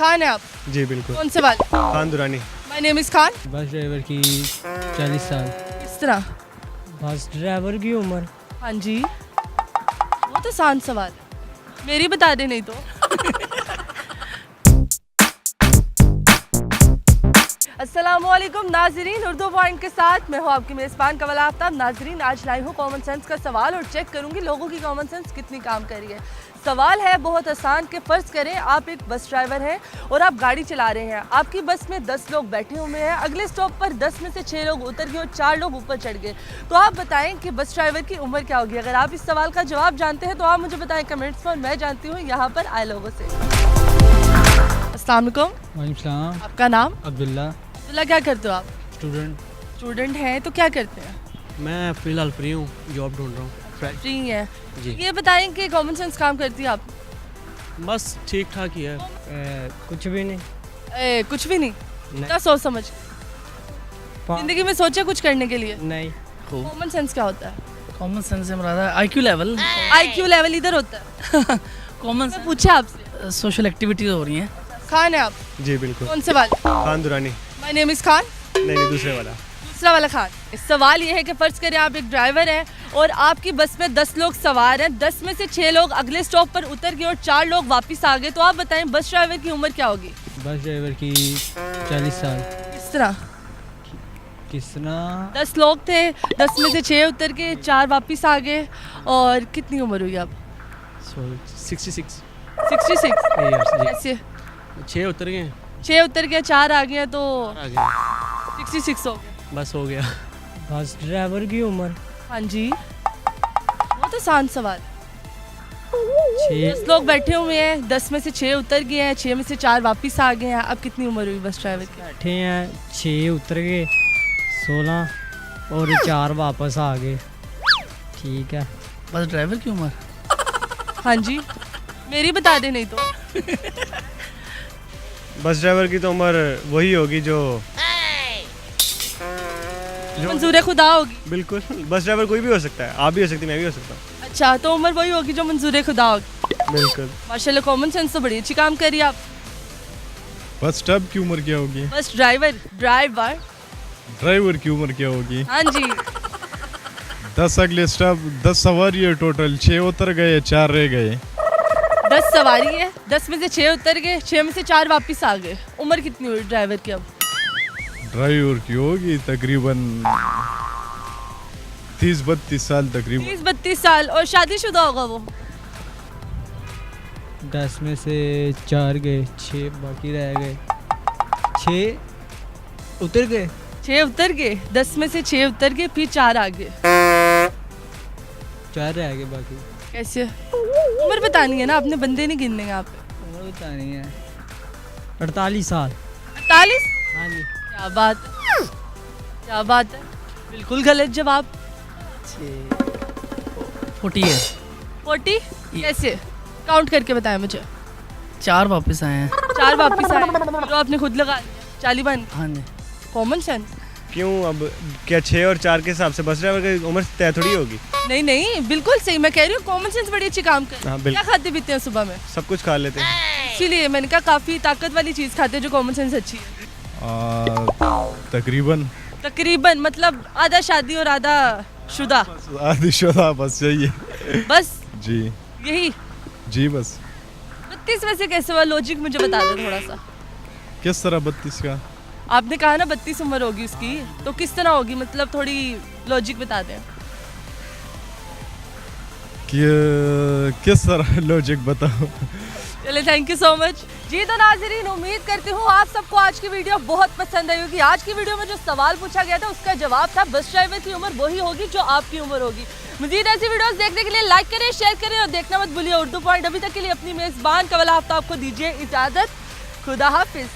खान है आप? जी बिल्कुल। कौन से वाले? Khan Durrani. My name is Khan. Bus driver की 40 साल। किस तरह? बस ड्राइवर की उम्र हाँ जी, वो तो आसान सवाल है, मेरी बता दे नहीं तो। अस्सलामुअलैकुम नाजरीन, उर्दू पॉइंट के साथ मैं हूँ आपकी मेज़बान कमल आफ्ताब। नाजरीन, आज लाई हूँ कॉमन सेंस का सवाल और चेक करूँगी लोगों की कॉमन सेंस कितनी काम कर रही है। सवाल है बहुत आसान कि फ़र्ज़ करें आप एक बस ड्राइवर हैं और आप गाड़ी चला रहे हैं। आपकी बस में 10 लोग बैठे हुए हैं। अगले स्टॉप पर 10 में से 6 लोग उतर गए और 4 लोग ऊपर चढ़ गए। तो आप बताएं कि बस ड्राइवर की उम्र क्या होगी? अगर आप इस सवाल का जवाब जानते हैं तो आप मुझे बताएं कमेंट्स में, और मैं जानती हूँ यहाँ पर आए लोगों से। अस्सलाम वालेकुम। वालेकुम सलाम। आपका नाम? अब्दुल्ला। अब्दुल्ला, क्या करते हो आप? स्टूडेंट। स्टूडेंट हैं तो क्या करते हैं? मैं फ़िलहाल फ्री हूँ, जॉब ढूंढ रहा हूँ। फ्री हैं। जी। ये बताएं कि कॉमन सेंस काम करती है आप? बस ठीक ठाक ही है। कुछ भी नहीं। कुछ भी नहीं? क्या सोच समझ जिंदगी में सोचा कुछ करने के लिए? नहीं। कॉमन सेंस क्या होता है? कॉमन सेंस से मुराद है आईक्यू लेवल। आईक्यू लेवल इधर होता है। कॉमन मैं पूछा आपसे। सोशल एक्टिविटीज हो रही हैं। खान है आप? जी बिल्कुल। कौन से वाले? Khan Durrani. My name is Khan. नहीं दूसरे वाला। दूसरा वाला खान। सवाल ये है कि फ़र्ज़ करें आप एक ड्राइवर हैं और आपकी बस में 10 लोग सवार हैं। 10 में से 6 लोग अगले स्टॉप पर उतर गए और 4 लोग वापस आ गए। तो आप बताएं बस ड्राइवर की उम्र क्या होगी? बस ड्राइवर की 40 साल। किस तरह? किसना 10 लोग थे, 10 में से 6 उतर के 4 वापस आ गए। और कितनी उम्र हुई अब? 66 66। ईयर्स जी। कैसे? 6 उतर गए, 6 उतर गया, 4 आ गया तो आ गए, 66 हो गया। बस हो गया। बस ड्राइवर की उम्र हाँ जी, वो तो आसान सवाल है। 6। 10 लोग बैठे हुए हैं, 10 में से 6 उतर गए हैं, 6 में से 4 वापस आ गए हैं। अब कितनी उम्र हुई बस ड्राइवर की? बैठे हैं, 6 उतर गए, 16 और 4 वापस आ गए। ठीक है। बस ड्राइवर की उम्र हाँ जी, मेरी बता दे नहीं तो। बस ड्राइवर की तो उम्र वही होगी जो मंजूर खुदा होगी। बिल्कुल, बस ड्राइवर कोई भी हो सकता है, आप भी हो सकती, मैं भी हो सकता हूँ। अच्छा, तो उम्र वही होगी जो मंजूर खुदा होगी। बिल्कुल। माशाल्लाह, कॉमन सेंस तो बड़ी अच्छी काम कर रही है आप। बस स्टॉप की उम्र क्या होगी? बस ड्राइवर ड्राइवर की उम्र क्या होगी? हाँ जी। 10 अगले स्टॉप, 10 सवारी है टोटल, 6 उतर गए, 4 रह गए। 10 सवारी है, 10 में से 6 उतर गए, 6 में से 4 वापस आ गए। उम्र कितनी हुई ड्राइवर की अब? ड्राइवर की होगी तकरीबन 30-32 साल तकरीबन। 30-32 साल। और शादीशुदा होगा वो? 10 में से 4 गए, 6 बाकी रह गए। 6 उतर गए, 6 उतर गए, 10 में से 6 उतर गए, फिर 4 आ गए। 4 रह गए बाकी। कैसे? उम्र बतानी है ना, आपने बंदे नहीं गिनने हैं आप। उम्र बतानी है 48 साल। 48? हाँ जी। क्या बात है, क्या बात है, बिल्कुल गलत जवाब। 40 है। 40? कैसे? काउंट करके बताएं मुझे। 4 वापस आए हैं। 4 वापस आए जो आपने खुद लगा लिया। 40 बन। हाँ जी। Common sense. क्यों? अब क्या 6 और 4 के हिसाब से बस ड्राइवर की उम्र तय थोड़ी होगी? नहीं नहीं, बिल्कुल सही, मैं कह रही हूँ कॉमन सेंस बड़ी अच्छी काम कर। हाँ, क्या बिल्कुल। खाते पीते हैं सुबह में? सब कुछ खा लेते हैं। इसीलिए मैंने कहा काफ़ी ताकत वाली चीज़ खाते हैं जो कॉमन सेंस अच्छी है। तकरीबन तकरीबन मतलब आधा शादी और आधा शुदा। आधी शुदा बस चाहिए। बस जी यही। जी बस। 32 में से कैसे हुआ? लॉजिक मुझे बता दो थोड़ा सा। किस तरह 32 का? आपने कहा ना 32 उम्र होगी उसकी, तो किस तरह होगी? मतलब थोड़ी लॉजिक बता दें। कि किस तरह लॉजिक बताओ? चले, थैंक यू सो मच जी। तो नाज़रीन, उम्मीद करती हूँ आप सबको आज की वीडियो बहुत पसंद आई होगी। आज की वीडियो में जो सवाल पूछा गया था उसका जवाब था बस ड्राइवर की उम्र वही होगी जो आपकी उम्र होगी। मज़ीद ऐसी वीडियोस देखने के लिए लाइक करें, शेयर करें और देखना मत भूलिए उर्दू पॉइंट। अभी तक के लिए अपनी मेज़बान कमल आफ्ताब को दीजिए इजाज़त। खुदा हाफिज़।